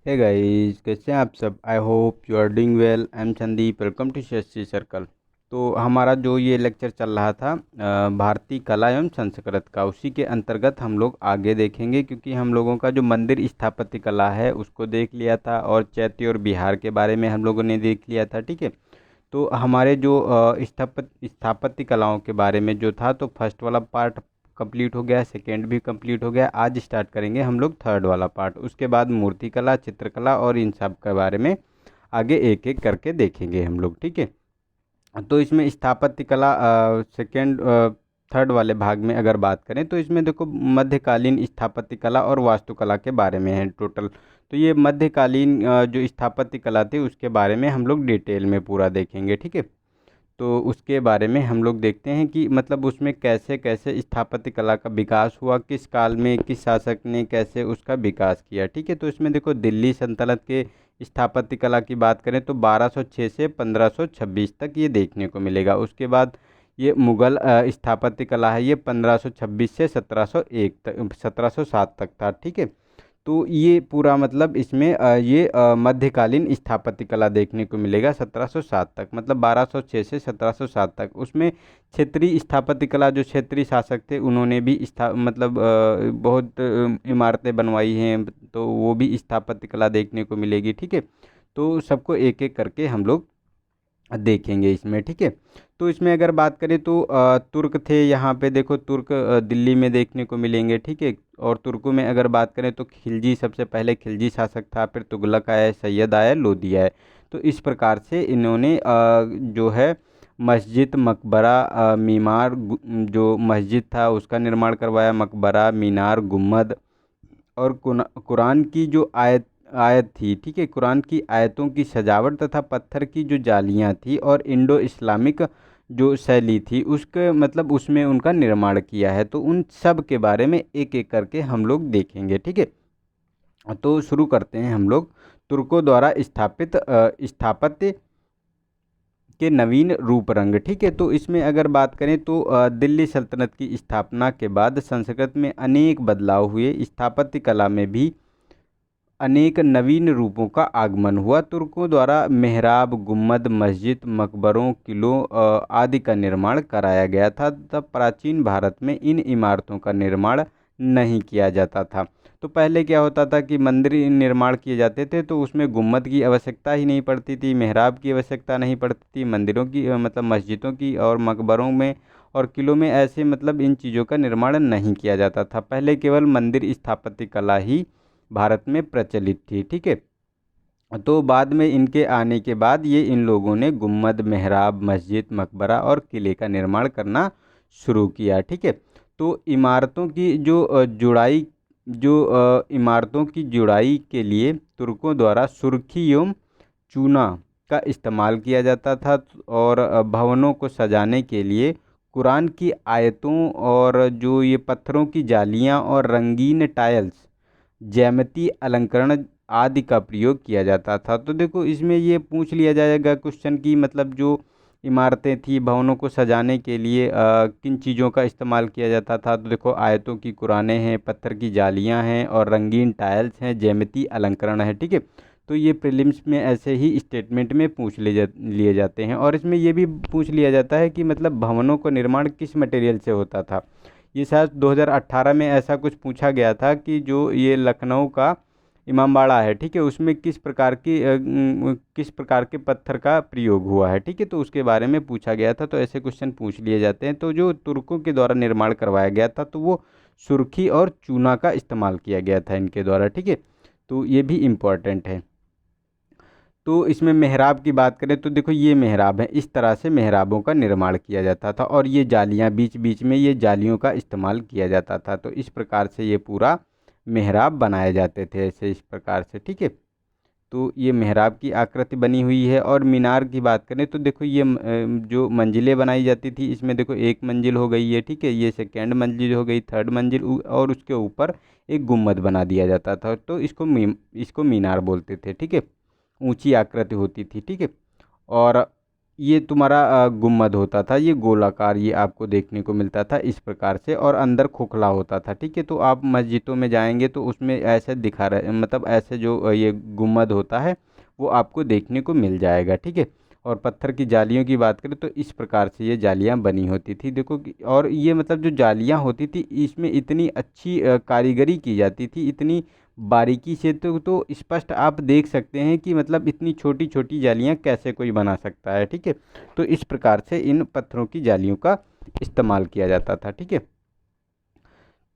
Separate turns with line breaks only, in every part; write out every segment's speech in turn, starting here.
Hey guys, कैसे हैं आप सब। I hope you are doing well. I am Sandeep, welcome to CSC circle. तो हमारा जो ये लेक्चर चल रहा था भारतीय कला एवं संस्कृत का, उसी के अंतर्गत हम लोग आगे देखेंगे, क्योंकि हम लोगों का जो मंदिर स्थापत्य कला है उसको देख लिया था और चैत्य और बिहार के बारे में हम लोगों ने देख लिया था। ठीक है। तो हमारे जो स्थापत्य कलाओं के बारे में जो था, तो फर्स्ट वाला पार्ट कंप्लीट हो गया, सेकेंड भी कंप्लीट हो गया। आज स्टार्ट करेंगे हम लोग थर्ड वाला पार्ट। उसके बाद मूर्तिकला, चित्रकला और इन सब के बारे में आगे एक एक करके देखेंगे हम लोग। ठीक है। तो इसमें स्थापत्य कला सेकेंड थर्ड वाले भाग में अगर बात करें, तो इसमें देखो मध्यकालीन स्थापत्य कला और वास्तुकला के बारे में है टोटल। तो ये मध्यकालीन जो स्थापत्य कला थी उसके बारे में हम लोग डिटेल में पूरा देखेंगे। ठीक है। तो उसके बारे में हम लोग देखते हैं कि मतलब उसमें कैसे कैसे स्थापत्य कला का विकास हुआ, किस काल में किस शासक ने कैसे उसका विकास किया। ठीक है। तो इसमें देखो दिल्ली सल्तनत के स्थापत्य कला की बात करें तो 1206 से 1526 तक ये देखने को मिलेगा। उसके बाद ये मुगल स्थापत्य कला है, ये 1526 से 1701 तक 1707 तक था। ठीक है। तो ये पूरा मतलब इसमें ये मध्यकालीन स्थापत्य कला देखने को मिलेगा 1707 तक, मतलब 1206 से 1707 तक। उसमें क्षेत्रीय स्थापत्य कला, जो क्षेत्रीय शासक थे उन्होंने भी मतलब बहुत इमारतें बनवाई हैं, तो वो भी स्थापत्य कला देखने को मिलेगी। ठीक है। तो सबको एक एक करके हम लोग देखेंगे इसमें। ठीक है। तो इसमें अगर बात करें तो तुर्क थे यहाँ पे, देखो तुर्क दिल्ली में देखने को मिलेंगे। ठीक है। और तुर्कों में अगर बात करें तो खिलजी, सबसे पहले खिलजी शासक था, फिर तुगलक आया, सैयद आया, लोदी आया। तो इस प्रकार से इन्होंने जो है मस्जिद, मकबरा, मीमार, जो मस्जिद था उसका निर्माण करवाया, मकबरा, मीनार, गुम्मद और कुरान की जो आयत आयत थी। ठीक है। कुरान की आयतों की सजावट तथा पत्थर की जो जालियां थी और इंडो इस्लामिक जो शैली थी उसके मतलब उसमें उनका निर्माण किया है। तो उन सब के बारे में एक एक करके हम लोग देखेंगे। ठीक है। तो शुरू करते हैं हम लोग तुर्कों द्वारा स्थापित स्थापत्य के नवीन रूप रंग। ठीक है। तो इसमें अगर बात करें तो दिल्ली सल्तनत की स्थापना के बाद संस्कृत में अनेक बदलाव हुए, स्थापत्य कला में भी अनेक नवीन रूपों का आगमन हुआ। तुर्कों द्वारा मेहराब, गुम्मद, मस्जिद, मकबरों, किलों आदि का निर्माण कराया गया था। तब प्राचीन भारत में इन इमारतों का निर्माण नहीं किया जाता था। तो पहले क्या होता था कि मंदिर निर्माण किए जाते थे तो उसमें गुम्मद की आवश्यकता ही नहीं पड़ती थी, मेहराब की आवश्यकता नहीं पड़ती थी, मंदिरों की मतलब मस्जिदों की और मकबरों में और किलों में ऐसे मतलब इन चीज़ों का निर्माण नहीं किया जाता था। पहले केवल मंदिर स्थापत्य कला ही भारत में प्रचलित थी। ठीक है। तो बाद में इनके आने के बाद ये इन लोगों ने गुम्मद, मेहराब, मस्जिद, मकबरा और किले का निर्माण करना शुरू किया। ठीक है। तो इमारतों की जो इमारतों की जुड़ाई के लिए तुर्कों द्वारा सुर्खी एवं चूना का इस्तेमाल किया जाता था। और भवनों को सजाने के लिए कुरान की आयतों और जो ये पत्थरों की जालियां और रंगीन टाइल्स, ज्यामितीय अलंकरण आदि का प्रयोग किया जाता था। तो देखो इसमें ये पूछ लिया जाएगा क्वेश्चन की मतलब जो इमारतें थी, भवनों को सजाने के लिए किन चीज़ों का इस्तेमाल किया जाता था। तो देखो आयतों की कुरानें हैं, पत्थर की जालियां हैं और रंगीन टाइल्स हैं, ज्यामितीय अलंकरण है। ठीक है। तो ये प्रीलिम्स में ऐसे ही स्टेटमेंट में लिए जाते हैं। और इसमें ये भी पूछ लिया जाता है कि मतलब भवनों का निर्माण किस मटेरियल से होता था। ये शायद 2018 में ऐसा कुछ पूछा गया था कि जो ये लखनऊ का इमामबाड़ा है, ठीक है, उसमें किस प्रकार के पत्थर का प्रयोग हुआ है। ठीक है। तो उसके बारे में पूछा गया था। तो ऐसे क्वेश्चन पूछ लिए जाते हैं। तो जो तुर्कों के द्वारा निर्माण करवाया गया था तो वो सुर्खी और चूना का इस्तेमाल किया गया था इनके द्वारा। ठीक है। तो ये भी इम्पोर्टेंट है। तो इसमें मेहराब की बात करें तो देखो ये मेहराब है, इस तरह से मेहराबों का निर्माण किया जाता था और ये जालियां, बीच बीच में ये जालियों का इस्तेमाल किया जाता था। तो इस प्रकार से ये पूरा मेहराब बनाए जाते थे ऐसे इस प्रकार से। ठीक है। तो ये मेहराब की आकृति बनी हुई है। और मीनार की बात करें तो देखो ये जो मंजिलें बनाई जाती थी, इसमें देखो एक मंजिल हो गई है। ठीक है। ये सेकेंड मंजिल हो गई, थर्ड मंजिल और उसके ऊपर एक गुम्मद बना दिया जाता था। तो इसको मीनार बोलते थे। ठीक है। ऊंची आकृति होती थी। ठीक है। और ये तुम्हारा गुम्मद होता था, ये गोलाकार ये आपको देखने को मिलता था इस प्रकार से, और अंदर खोखला होता था। ठीक है, तो आप मस्जिदों में जाएंगे तो उसमें ऐसे दिखा रहे, मतलब ऐसे जो ये गुम्मद होता है वो आपको देखने को मिल जाएगा। ठीक है, और पत्थर की जालियों की बात करें तो इस प्रकार से ये जालियाँ बनी होती थी, देखो कि, और ये मतलब जो जालियाँ होती थी इसमें इतनी अच्छी कारीगरी की जाती थी, इतनी बारीकी से, तो स्पष्ट आप देख सकते हैं कि मतलब इतनी छोटी छोटी जालियाँ कैसे कोई बना सकता है। ठीक है, तो इस प्रकार से इन पत्थरों की जालियों का इस्तेमाल किया जाता था। ठीक है,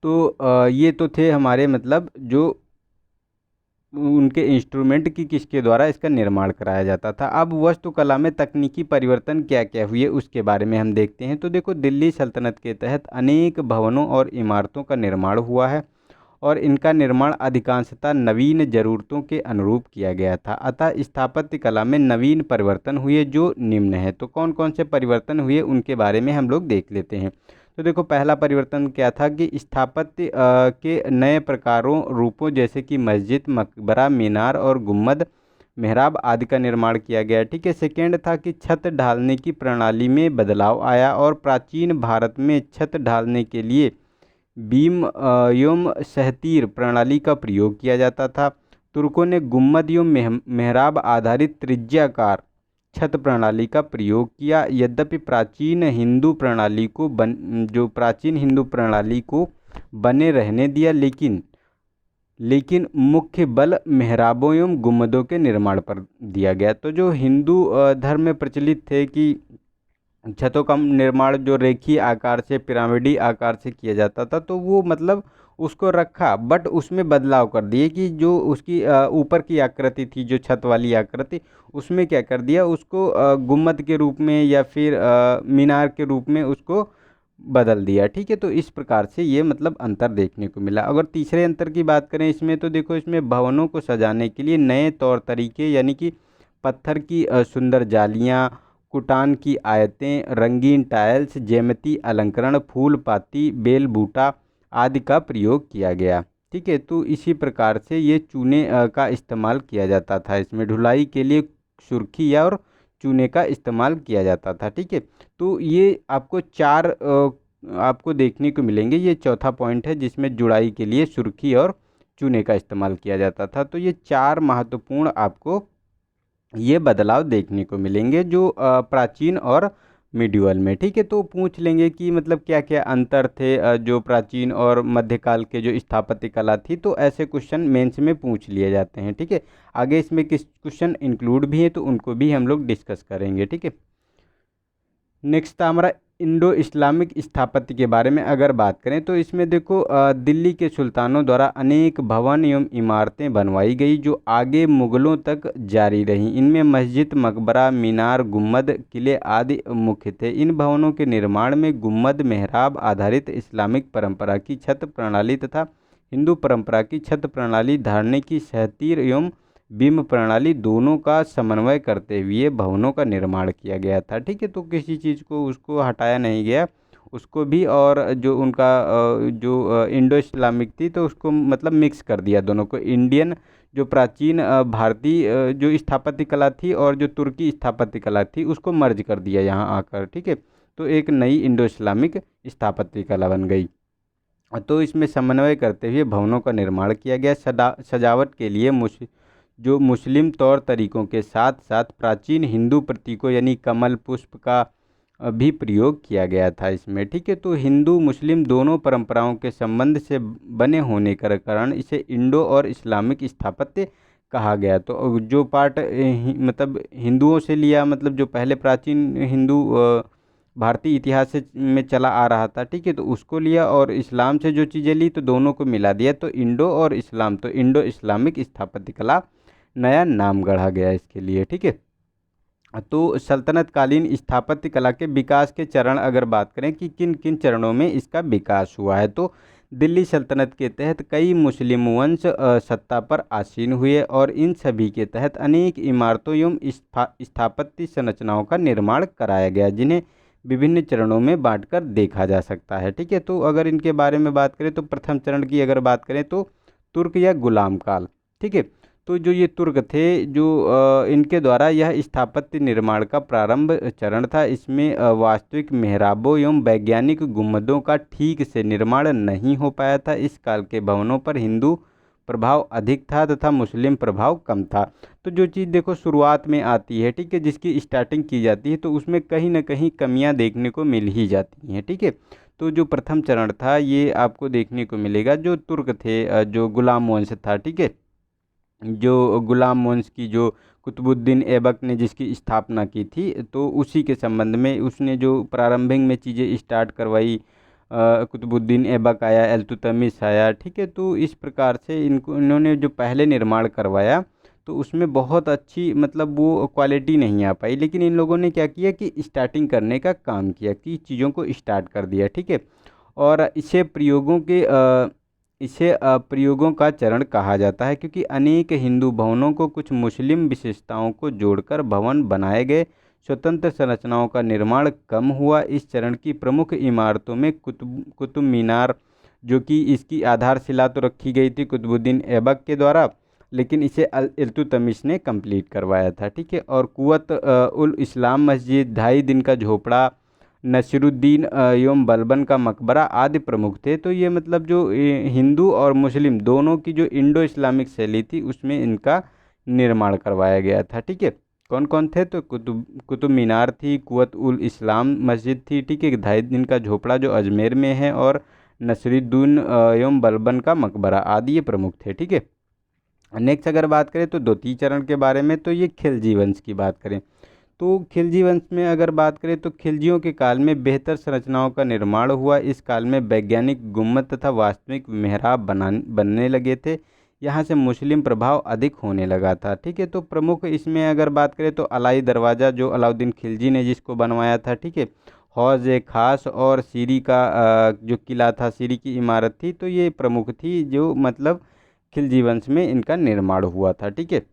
तो ये तो थे हमारे मतलब जो उनके इंस्ट्रूमेंट की किसके द्वारा इसका निर्माण कराया जाता था। अब वास्तुकला में तकनीकी परिवर्तन क्या क्या हुए उसके बारे में हम देखते हैं। तो देखो, दिल्ली सल्तनत के तहत अनेक भवनों और इमारतों का निर्माण हुआ है, और इनका निर्माण अधिकांशतः नवीन ज़रूरतों के अनुरूप किया गया था। अतः स्थापत्य कला में नवीन परिवर्तन हुए जो निम्न है। तो कौन कौन से परिवर्तन हुए उनके बारे में हम लोग देख लेते हैं। तो देखो, पहला परिवर्तन क्या था कि स्थापत्य के नए प्रकारों रूपों जैसे कि मस्जिद, मकबरा, मीनार और गुम्बद, मेहराब आदि का निर्माण किया गया। ठीक है, सेकेंड था कि छत ढालने की प्रणाली में बदलाव आया, और प्राचीन भारत में छत ढालने के लिए बीम एवं सहतीर प्रणाली का प्रयोग किया जाता था। तुर्कों ने गुम्बद एवं मेहराब आधारित त्रिज्याकार छत प्रणाली का प्रयोग किया। यद्यपि प्राचीन हिंदू प्रणाली को बने रहने दिया, लेकिन मुख्य बल मेहराबों एवं गुम्बदों के निर्माण पर दिया गया। तो जो हिंदू धर्म में प्रचलित थे कि छतों का निर्माण जो रेखीय आकार से, पिरामिडी आकार से किया जाता था, तो वो मतलब उसको रखा, बट उसमें बदलाव कर दिए कि जो उसकी ऊपर की आकृति थी, जो छत वाली आकृति, उसमें क्या कर दिया, उसको गुम्बद के रूप में या फिर मीनार के रूप में उसको बदल दिया। ठीक है, तो इस प्रकार से ये मतलब अंतर देखने को मिला। अगर तीसरे अंतर की बात करें इसमें, तो देखो, इसमें भवनों को सजाने के लिए नए तौर तरीके, यानी कि पत्थर की सुंदर जालियाँ, कुटान की आयतें, रंगीन टाइल्स, ज्यामिति अलंकरण, फूल पाती, बेल बूटा आदि का प्रयोग किया गया। ठीक है, तो इसी प्रकार से ये चूने का इस्तेमाल किया जाता था। इसमें ढुलाई के लिए सुर्खी और चूने का इस्तेमाल किया जाता था। ठीक है, तो ये आपको चार आपको देखने को मिलेंगे। ये चौथा पॉइंट है जिसमें जुड़ाई के लिए सुर्खी और चूने का इस्तेमाल किया जाता था। तो ये चार महत्वपूर्ण आपको ये बदलाव देखने को मिलेंगे जो प्राचीन और मिड्यूअल में। ठीक है, तो पूछ लेंगे कि मतलब क्या क्या अंतर थे जो प्राचीन और मध्यकाल के जो स्थापत्य कला थी, तो ऐसे क्वेश्चन मेंस में पूछ लिए जाते हैं। ठीक है, आगे इसमें किस क्वेश्चन इंक्लूड भी हैं तो उनको भी हम लोग डिस्कस करेंगे। ठीक है, नेक्स्ट था हमारा इंडो इस्लामिक स्थापत्य के बारे में अगर बात करें, तो इसमें देखो, दिल्ली के सुल्तानों द्वारा अनेक भवन एवं इमारतें बनवाई गई जो आगे मुगलों तक जारी रहीं। इनमें मस्जिद, मकबरा, मीनार, गुम्बद, किले आदि मुख्य थे। इन भवनों के निर्माण में गुम्बद, मेहराब आधारित इस्लामिक परंपरा की छत प्रणाली तथा हिंदू परंपरा की छत प्रणाली धारने की सहतीर एवं बीम प्रणाली दोनों का समन्वय करते हुए भवनों का निर्माण किया गया था। ठीक है, तो किसी चीज़ को उसको हटाया नहीं गया, उसको भी, और जो उनका जो इंडो इस्लामिक थी तो उसको मतलब मिक्स कर दिया दोनों को। इंडियन जो प्राचीन भारतीय जो स्थापत्य कला थी और जो तुर्की स्थापत्य कला थी उसको मर्ज कर दिया यहाँ आकर। ठीक है, तो एक नई इंडो इस्लामिक स्थापत्य कला बन गई। तो इसमें समन्वय करते हुए भवनों का निर्माण किया गया। सजावट के लिए जो मुस्लिम तौर तरीकों के साथ साथ प्राचीन हिंदू प्रतीकों यानी कमल पुष्प का भी प्रयोग किया गया था इसमें। ठीक है, तो हिंदू मुस्लिम दोनों परंपराओं के संबंध से बने होने के कारण इसे इंडो और इस्लामिक स्थापत्य कहा गया। तो जो पार्ट मतलब हिंदुओं से लिया, मतलब जो पहले प्राचीन हिंदू भारतीय इतिहास में चला आ रहा था, ठीक है, तो उसको लिया, और इस्लाम से जो चीज़ें ली तो दोनों को मिला दिया, तो इंडो और इस्लाम, तो इंडो इस्लामिक स्थापत्य कला नया नाम गढ़ा गया इसके लिए। ठीक है, तो सल्तनत कालीन स्थापत्य कला के विकास के चरण अगर बात करें कि किन किन चरणों में इसका विकास हुआ है, तो दिल्ली सल्तनत के तहत कई मुस्लिम वंश सत्ता पर आसीन हुए, और इन सभी के तहत अनेक इमारतों एवं स्थापत्य संरचनाओं का निर्माण कराया गया, जिन्हें विभिन्न चरणों में बांटकर देखा जा सकता है। ठीक है, तो अगर इनके बारे में बात करें तो प्रथम चरण की अगर बात करें तो तुर्क या गुलाम काल। ठीक है, तो जो ये तुर्क थे, जो इनके द्वारा यह स्थापत्य निर्माण का प्रारंभ चरण था। इसमें वास्तविक मेहराबों एवं वैज्ञानिक गुंबदों का ठीक से निर्माण नहीं हो पाया था। इस काल के भवनों पर हिंदू प्रभाव अधिक था तथा मुस्लिम प्रभाव कम था। तो जो चीज़ देखो शुरुआत में आती है, ठीक है, जिसकी स्टार्टिंग की जाती है, तो उसमें कहीं ना कहीं कमियां देखने को मिल ही जाती हैं, ठीक है। तो जो प्रथम चरण था ये आपको देखने को मिलेगा, जो तुर्क थे, जो गुलाम वंश था, ठीक है, जो गुलाम वंश की जो कुतुबुद्दीन ऐबक ने जिसकी स्थापना की थी, तो उसी के संबंध में उसने जो प्रारंभिक में चीज़ें स्टार्ट करवाई। कुतुबुद्दीन ऐबक आया, इल्तुतमिश आया, ठीक है। तो इस प्रकार से इन्होंने जो पहले निर्माण करवाया, तो उसमें बहुत अच्छी मतलब वो क्वालिटी नहीं आ पाई, लेकिन इन लोगों ने क्या किया कि स्टार्टिंग करने का काम किया, कि चीज़ों को स्टार्ट कर दिया, ठीक है। और इसे प्रयोगों का चरण कहा जाता है, क्योंकि अनेक हिंदू भवनों को कुछ मुस्लिम विशेषताओं को जोड़कर भवन बनाए गए। स्वतंत्र संरचनाओं का निर्माण कम हुआ। इस चरण की प्रमुख इमारतों में कुतुब मीनार, जो कि इसकी आधारशिला तो रखी गई थी कुतुबुद्दीन ऐबक के द्वारा, लेकिन इसे इल्तुतमिश ने कंप्लीट करवाया था, ठीक है। और कुवत उल इस्लाम मस्जिद, 2.5 दिन का झोपड़ा, नसीरुद्दीन एवं बलबन का मकबरा आदि प्रमुख थे। तो ये मतलब जो हिंदू और मुस्लिम दोनों की जो इंडो इस्लामिक शैली थी, उसमें इनका निर्माण करवाया गया था, ठीक है। कौन कौन थे? तो कुतुब मीनार थी, कुवत उल इस्लाम मस्जिद थी, ठीक है, 2.5 दिन का झोपड़ा जो अजमेर में है, और नसीरुद्दीन एवं बलबन का मकबरा आदि ये प्रमुख थे, ठीक है। नेक्स्ट अगर बात करें तो द्वितीय चरण के बारे में, तो ये खिलजी वंश की बात करें, तो खिलजी वंश में अगर बात करें तो खिलजियों के काल में बेहतर संरचनाओं का निर्माण हुआ। इस काल में वैज्ञानिक गुम्मद तथा वास्तविक मेहराब बनने लगे थे। यहाँ से मुस्लिम प्रभाव अधिक होने लगा था, ठीक है। तो प्रमुख इसमें अगर बात करें तो अलाई दरवाज़ा, जो अलाउद्दीन खिलजी ने जिसको बनवाया था, ठीक है। हौज ए खास और सीरी का जो किला था, सीरी की इमारत थी, तो ये प्रमुख थी, जो मतलब खिलजी वंश में इनका निर्माण हुआ था, ठीक है।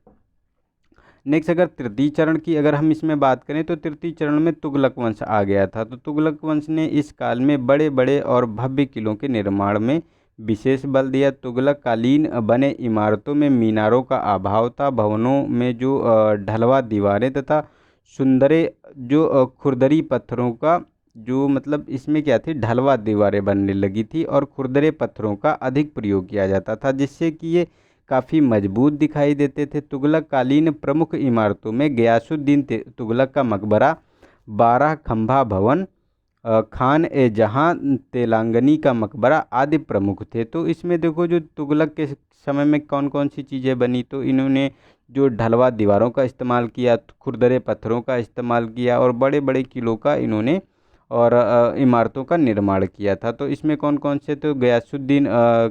नेक्स्ट अगर तृतीय चरण की अगर हम इसमें बात करें, तो तृतीय चरण में तुगलक वंश आ गया था। तो तुगलक वंश ने इस काल में बड़े बड़े और भव्य किलों के निर्माण में विशेष बल दिया। तुगलक कालीन बने इमारतों में मीनारों का अभाव था। भवनों में जो ढलवा दीवारें तथा सुंदरे जो खुरदरी पत्थरों का जो मतलब इसमें क्या थी, ढलवा दीवारें बनने लगी थी, और खुरदरे पत्थरों का अधिक प्रयोग किया जाता था, जिससे कि ये काफ़ी मजबूत दिखाई देते थे। तुगलक कालीन प्रमुख इमारतों में गयासुद्दीन तुगलक का मकबरा, 12 खंभा भवन, खान ए जहां तेलंगानी का मकबरा आदि प्रमुख थे। तो इसमें देखो जो तुगलक के समय में कौन कौन सी चीज़ें बनी, तो इन्होंने जो ढलवा दीवारों का इस्तेमाल किया, खुरदरे पत्थरों का इस्तेमाल किया, और बड़े बड़े किलों का इन्होंने और इमारतों का निर्माण किया था। तो इसमें कौन कौन से, तो गयासुद्दीन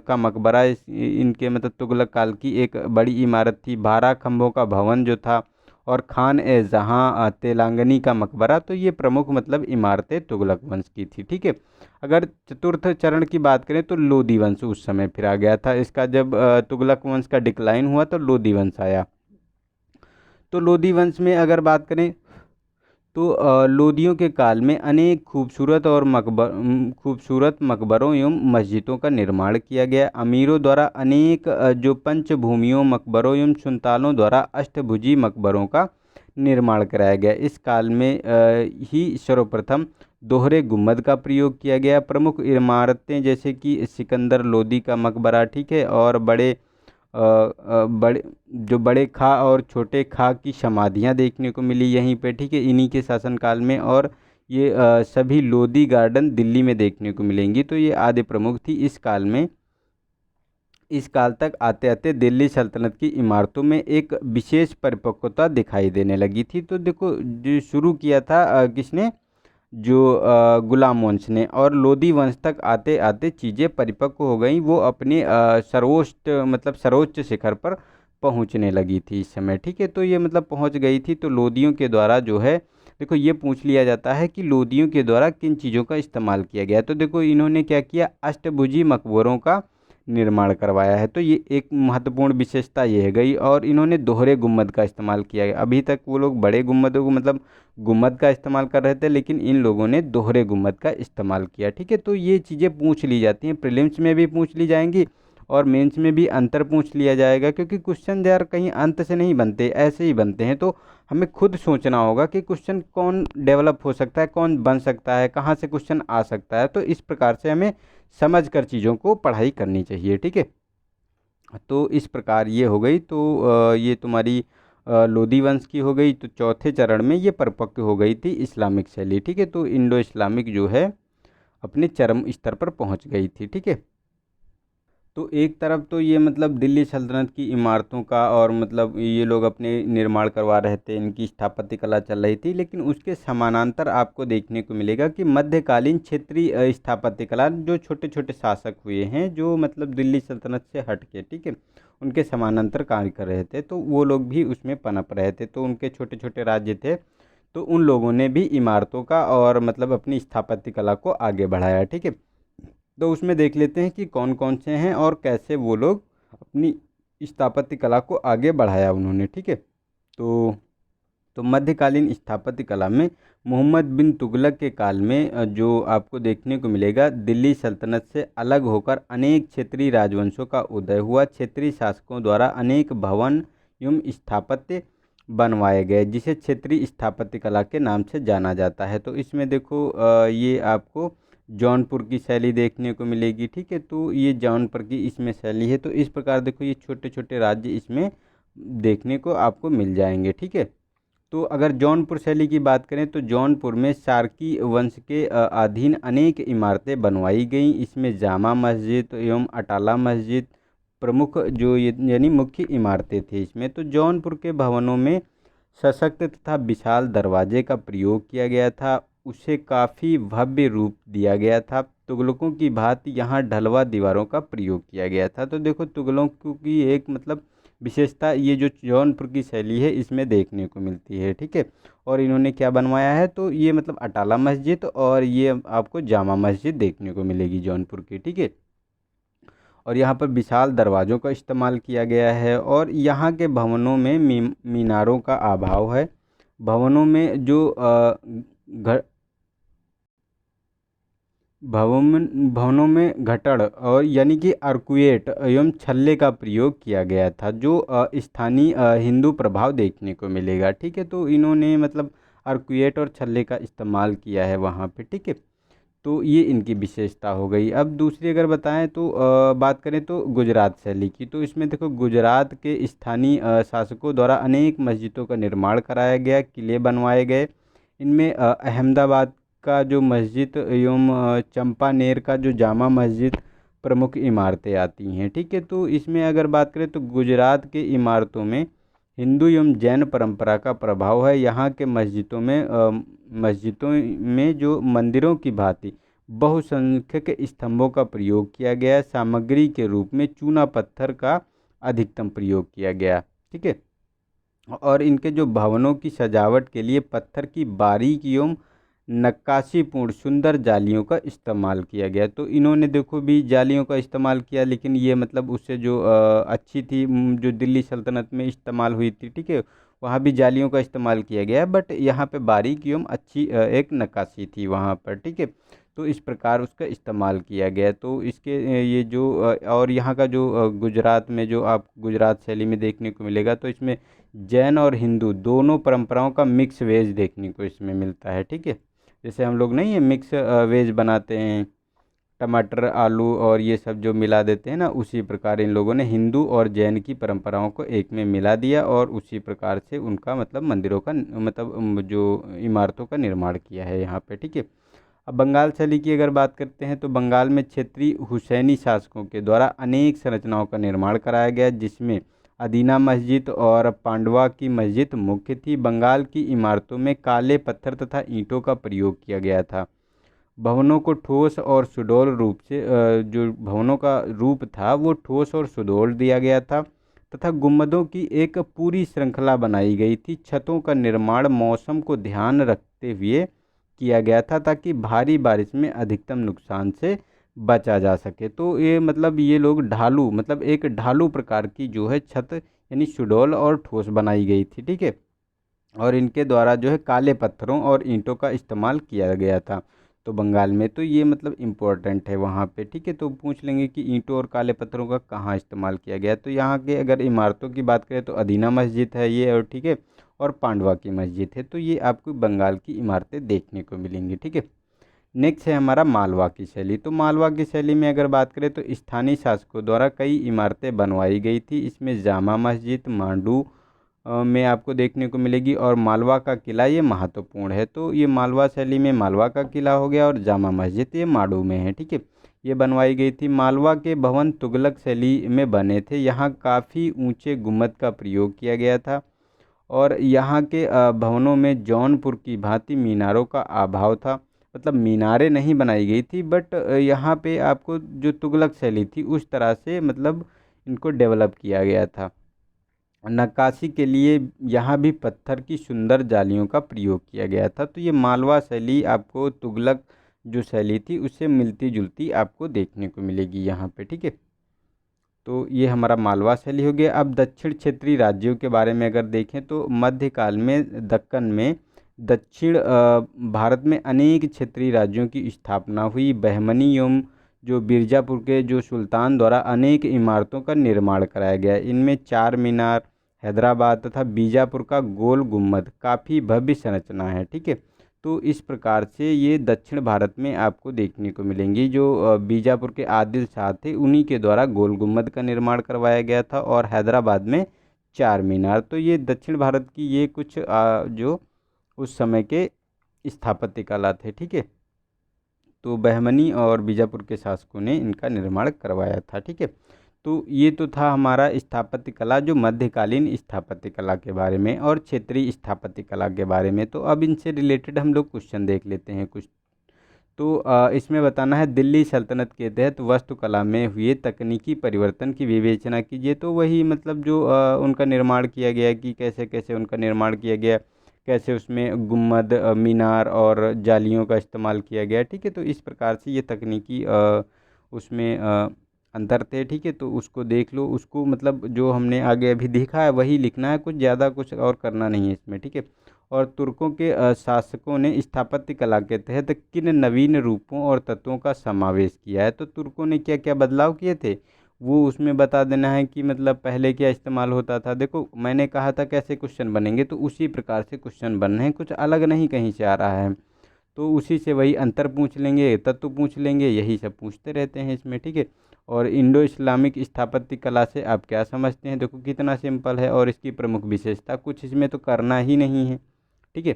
का मकबरा इनके मतलब तुगलक काल की एक बड़ी इमारत थी। 12 खंभों का भवन जो था, और खान ए जहां तेलंगानी का मकबरा, तो ये प्रमुख मतलब इमारतें तुगलक वंश की थी, ठीक है। अगर चतुर्थ चरण की बात करें तो लोदी वंश उस समय फिर आ गया था। इसका जब तुगलक वंश का डिक्लाइन हुआ तो लोदी वंश आया। तो लोदी वंश में अगर बात करें तो लोदियों के काल में अनेक खूबसूरत मकबरों एवं मस्जिदों का निर्माण किया गया। अमीरों द्वारा अनेक जो पंचभूमियों मकबरों एवं सुल्तानों द्वारा अष्टभुजी मकबरों का निर्माण कराया गया। इस काल में ही सर्वप्रथम दोहरे गुम्बद का प्रयोग किया गया। प्रमुख इमारतें जैसे कि सिकंदर लोदी का मकबरा, ठीक है, और बड़े जो बड़े खां और छोटे खां की समाधियां देखने को मिली यहीं पे, ठीक है, इन्हीं के शासनकाल में। और ये सभी लोदी गार्डन दिल्ली में देखने को मिलेंगी। तो ये आदि प्रमुख थी इस काल में। इस काल तक आते आते दिल्ली सल्तनत की इमारतों में एक विशेष परिपक्वता दिखाई देने लगी थी। तो देखो जो शुरू किया था किसने, जो गुलाम वंश ने, और लोदी वंश तक आते आते चीज़ें परिपक्व हो गई। वो अपने सर्वोच्च शिखर पर पहुंचने लगी थी इस समय, ठीक है। तो ये मतलब पहुंच गई थी। तो लोदियों के द्वारा जो है, देखो ये पूछ लिया जाता है कि लोदियों के द्वारा किन चीज़ों का इस्तेमाल किया गया। तो देखो इन्होंने क्या किया, अष्टभुजी मकबरों का निर्माण करवाया है। तो ये एक महत्वपूर्ण विशेषता ये है गई। और इन्होंने दोहरे गुम्बद का इस्तेमाल किया है। अभी तक वो लोग बड़े गुम्बदों को मतलब गुम्बद का इस्तेमाल कर रहे थे, लेकिन इन लोगों ने दोहरे गुम्बद का इस्तेमाल किया, ठीक है। तो ये चीज़ें पूछ ली जाती हैं, प्रीलिम्स में भी पूछ ली जाएंगी, और मेंस में भी अंतर पूछ लिया जाएगा, क्योंकि क्वेश्चन यार कहीं अंत से नहीं बनते, ऐसे ही बनते हैं। तो हमें खुद सोचना होगा कि क्वेश्चन कौन डेवलप हो सकता है, कौन बन सकता है, कहाँ से क्वेश्चन आ सकता है। तो इस प्रकार से हमें समझ कर चीज़ों को पढ़ाई करनी चाहिए, ठीक है। तो इस प्रकार ये हो गई। तो ये तुम्हारी लोदी वंश की हो गई। तो चौथे चरण में ये परिपक्व हो गई थी इस्लामिक शैली, ठीक है। तो इंडो इस्लामिक जो है अपने चरम स्तर पर पहुंच गई थी, ठीक है। तो एक तरफ तो ये मतलब दिल्ली सल्तनत की इमारतों का और मतलब ये लोग अपने निर्माण करवा रहे थे, इनकी स्थापत्य कला चल रही थी, लेकिन उसके समानांतर आपको देखने को मिलेगा कि मध्यकालीन क्षेत्रीय स्थापत्य कला जो छोटे छोटे शासक हुए हैं, जो मतलब दिल्ली सल्तनत से हट के, ठीक है, उनके समानांतर कार्य कर रहे थे, तो वो लोग भी उसमें पनप रहे थे। तो उनके छोटे छोटे राज्य थे, तो उन लोगों ने भी इमारतों का और मतलब अपनी स्थापत्य कला को आगे बढ़ाया, ठीक है। तो उसमें देख लेते हैं कि कौन कौन से हैं और कैसे वो लोग अपनी स्थापत्य कला को आगे बढ़ाया उन्होंने, ठीक है। तो मध्यकालीन स्थापत्य कला में मोहम्मद बिन तुगलक के काल में जो आपको देखने को मिलेगा, दिल्ली सल्तनत से अलग होकर अनेक क्षेत्रीय राजवंशों का उदय हुआ। क्षेत्रीय शासकों द्वारा अनेक भवन एवं स्थापत्य बनवाए गए, जिसे क्षेत्रीय स्थापत्य कला के नाम से जाना जाता है। तो इसमें देखो ये आपको जौनपुर की शैली देखने को मिलेगी, ठीक है। तो ये जौनपुर की इसमें शैली है। तो इस प्रकार देखो ये छोटे छोटे राज्य इसमें देखने को आपको मिल जाएंगे, ठीक है। तो अगर जौनपुर शैली की बात करें तो जौनपुर में शार्की वंश के अधीन अनेक इमारतें बनवाई गईं। इसमें जामा मस्जिद एवं अटाला मस्जिद प्रमुख जो ये यानी मुख्य इमारतें थी इसमें। तो जौनपुर के भवनों में सशक्त तथा विशाल दरवाजे का प्रयोग किया गया था, उसे काफ़ी भव्य रूप दिया गया था। तुगलकों की भांति यहाँ ढलवा दीवारों का प्रयोग किया गया था। तो देखो तुगलकों की एक मतलब विशेषता ये जो जौनपुर की शैली है इसमें देखने को मिलती है, ठीक है। और इन्होंने क्या बनवाया है, तो ये मतलब अटाला मस्जिद और ये आपको जामा मस्जिद देखने को मिलेगी जौनपुर की, ठीक है। और यहाँ पर विशाल दरवाज़ों का इस्तेमाल किया गया है और यहाँ के भवनों में मीनारों का अभाव है। भवनों में जो घ भवनों में घटड़ और यानी कि अर्कुएट एवं छल्ले का प्रयोग किया गया था, जो स्थानीय हिंदू प्रभाव देखने को मिलेगा, ठीक है। तो इन्होंने मतलब अर्कुएट और छल्ले का इस्तेमाल किया है वहाँ पे, ठीक है। तो ये इनकी विशेषता हो गई। अब दूसरी अगर बताएं तो बात करें तो गुजरात शैली की। तो इसमें देखो गुजरात के स्थानीय शासकों द्वारा अनेक मस्जिदों का निर्माण कराया गया, किले बनवाए गए। इनमें अहमदाबाद का जो मस्जिद एवं चंपानेर का जो जामा मस्जिद प्रमुख इमारतें आती हैं, ठीक है। तो इसमें अगर बात करें तो गुजरात के इमारतों में हिंदू एवं जैन परंपरा का प्रभाव है। यहाँ के मस्जिदों में जो मंदिरों की भांति बहुसंख्यक स्तंभों का प्रयोग किया गया है। सामग्री के रूप में चूना पत्थर का अधिकतम प्रयोग किया गया, ठीक है। और इनके जो भवनों की सजावट के लिए पत्थर की बारीक एवं नक्काशीपूर्ण सुंदर जालियों का इस्तेमाल किया गया। तो इन्होंने देखो भी जालियों का इस्तेमाल किया, लेकिन ये मतलब उससे जो अच्छी थी जो दिल्ली सल्तनत में इस्तेमाल हुई थी, ठीक है, वहाँ भी जालियों का इस्तेमाल किया गया है, बट यहाँ पे बारीक एवं अच्छी एक नक्काशी थी वहाँ पर, ठीक है। तो इस प्रकार उसका इस्तेमाल किया गया। तो इसके ये जो और यहाँ का जो गुजरात में जो आप गुजरात शैली में देखने को मिलेगा, तो इसमें जैन और हिंदू दोनों परंपराओं का मिक्स वेज देखने को इसमें मिलता है, ठीक है। जैसे हम लोग नहीं ये मिक्स वेज बनाते हैं, टमाटर आलू और ये सब जो मिला देते हैं ना, उसी प्रकार इन लोगों ने हिंदू और जैन की परंपराओं को एक में मिला दिया और उसी प्रकार से उनका मतलब मंदिरों का मतलब जो इमारतों का निर्माण किया है यहाँ पे, ठीक है। अब बंगाल शैली की अगर बात करते हैं तो बंगाल में क्षेत्रीय हुसैनी शासकों के द्वारा अनेक संरचनाओं का निर्माण कराया गया, जिसमें अदीना मस्जिद और पांडवा की मस्जिद मुख्य थी। बंगाल की इमारतों में काले पत्थर तथा ईंटों का प्रयोग किया गया था। भवनों को ठोस और सुडौल रूप से जो भवनों का रूप था वो ठोस और सुडौल दिया गया था तथा गुंबदों की एक पूरी श्रृंखला बनाई गई थी। छतों का निर्माण मौसम को ध्यान रखते हुए किया गया था ताकि भारी बारिश में अधिकतम नुकसान से बचा जा सके। तो ये मतलब ये लोग ढालू मतलब एक ढालू प्रकार की जो है छत यानी सुडौल और ठोस बनाई गई थी, ठीक है। और इनके द्वारा जो है काले पत्थरों और ईंटों का इस्तेमाल किया गया था। तो बंगाल में, तो ये मतलब इम्पोर्टेंट है वहाँ पे, ठीक है। तो पूछ लेंगे कि ईंटों और काले पत्थरों का कहाँ इस्तेमाल किया गया है। तो यहाँ के अगर इमारतों की बात करें तो अदीना मस्जिद है ये, और ठीक है, और पांडवा की मस्जिद है। तो ये आपको बंगाल की इमारतें देखने को मिलेंगी, ठीक है। नेक्स्ट है हमारा मालवा की शैली। तो मालवा की शैली में अगर बात करें तो स्थानीय शासकों द्वारा कई इमारतें बनवाई गई थी। इसमें जामा मस्जिद मांडू में आपको देखने को मिलेगी, और मालवा का किला ये महत्वपूर्ण है। तो ये मालवा शैली में मालवा का किला हो गया, और जामा मस्जिद ये मांडू में है, ठीक है। ये बनवाई गई थी। मालवा के भवन तुगलक शैली में बने थे। यहाँ काफ़ी ऊंचे गुम्बद का प्रयोग किया गया था, और यहाँ के भवनों में जौनपुर की भांति मीनारों का अभाव था। मतलब मीनारें नहीं बनाई गई थी, बट यहाँ पे आपको जो तुगलक शैली थी उस तरह से मतलब इनको डेवलप किया गया था। नक्काशी के लिए यहाँ भी पत्थर की सुंदर जालियों का प्रयोग किया गया था। तो ये मालवा शैली आपको तुगलक जो शैली थी उससे मिलती जुलती आपको देखने को मिलेगी यहाँ पे, ठीक है। तो ये हमारा मालवा शैली हो गया। अब दक्षिण क्षेत्रीय राज्यों के बारे में अगर देखें तो मध्यकाल में दक्कन में दक्षिण भारत में अनेक क्षेत्रीय राज्यों की स्थापना हुई। बहमनी एवं जो बीरजापुर के जो सुल्तान द्वारा अनेक इमारतों का निर्माण कराया गया। इनमें चार मीनार, हैदराबाद तथा बीजापुर का गोल गुम्बद काफ़ी भव्य संरचना है, ठीक है। तो इस प्रकार से ये दक्षिण भारत में आपको देखने को मिलेंगी। जो बीजापुर के आदिल शाह थे उन्हीं के द्वारा गोल गुम्बद का निर्माण करवाया गया था, और हैदराबाद में चार मीनार। तो ये दक्षिण भारत की ये कुछ जो उस समय के स्थापत्य कला थे, ठीक है। तो बहमनी और बीजापुर के शासकों ने इनका निर्माण करवाया था, ठीक है। तो ये तो था हमारा स्थापत्य कला, जो मध्यकालीन स्थापत्य कला के बारे में और क्षेत्रीय स्थापत्य कला के बारे में। तो अब इनसे रिलेटेड हम लोग क्वेश्चन देख लेते हैं कुछ। तो इसमें बताना है दिल्ली सल्तनत के तहत वास्तुकला में हुए तकनीकी परिवर्तन की विवेचना कीजिए। तो वही मतलब जो उनका निर्माण किया गया कि कैसे कैसे उनका निर्माण किया गया, कैसे उसमें गुम्बद, मीनार और जालियों का इस्तेमाल किया गया, ठीक है। तो इस प्रकार से ये तकनीकी उसमें अंतर थे, ठीक है। तो उसको देख लो, उसको मतलब जो हमने आगे अभी देखा है वही लिखना है, कुछ ज़्यादा कुछ और करना नहीं है इसमें, ठीक है। और तुर्कों के शासकों ने स्थापत्य कला के तहत किन नवीन रूपों और तत्वों का समावेश किया है। तो तुर्कों ने क्या क्या बदलाव किए थे वो उसमें बता देना है कि मतलब पहले क्या इस्तेमाल होता था। देखो मैंने कहा था कैसे क्वेश्चन बनेंगे, तो उसी प्रकार से क्वेश्चन बनने हैं, कुछ अलग नहीं कहीं से आ रहा है। तो उसी से वही अंतर पूछ लेंगे, तत्व पूछ लेंगे, यही सब पूछते रहते हैं इसमें, ठीक है। और इंडो इस्लामिक स्थापत्य कला से आप क्या समझते हैं, देखो कितना सिंपल है। और इसकी प्रमुख विशेषता, कुछ इसमें तो करना ही नहीं है, ठीक है।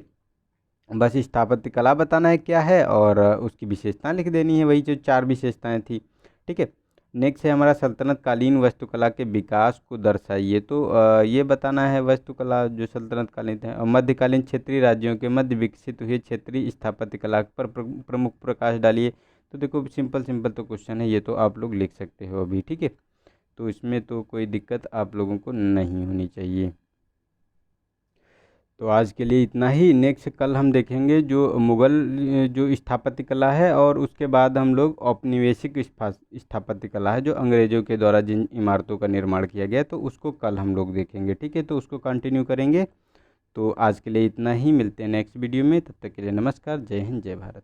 बस स्थापत्य कला बताना है क्या है, और उसकी विशेषताएं लिख देनी है, वही जो चार विशेषताएं थी, ठीक है। नेक्स्ट है हमारा सल्तनत कालीन वास्तुकला के विकास को दर्शाइए। तो ये बताना है वास्तुकला जो सल्तनत कालीन थे और मध्यकालीन क्षेत्रीय राज्यों के मध्य विकसित हुए क्षेत्रीय स्थापत्य कला पर प्रमुख प्रकाश डालिए। तो देखो सिंपल सिंपल तो क्वेश्चन है, ये तो आप लोग लिख सकते हो अभी, ठीक है। तो इसमें तो कोई दिक्कत आप लोगों को नहीं होनी चाहिए। तो आज के लिए इतना ही। नेक्स्ट कल हम देखेंगे जो मुग़ल जो स्थापत्य कला है, और उसके बाद हम लोग औपनिवेशिक स्थापत्य कला है जो अंग्रेज़ों के द्वारा जिन इमारतों का निर्माण किया गया, तो उसको कल हम लोग देखेंगे, ठीक है। तो उसको कंटिन्यू करेंगे। तो आज के लिए इतना ही, मिलते हैं नेक्स्ट वीडियो में, तब तक के लिए नमस्कार, जय हिंद, जय भारत।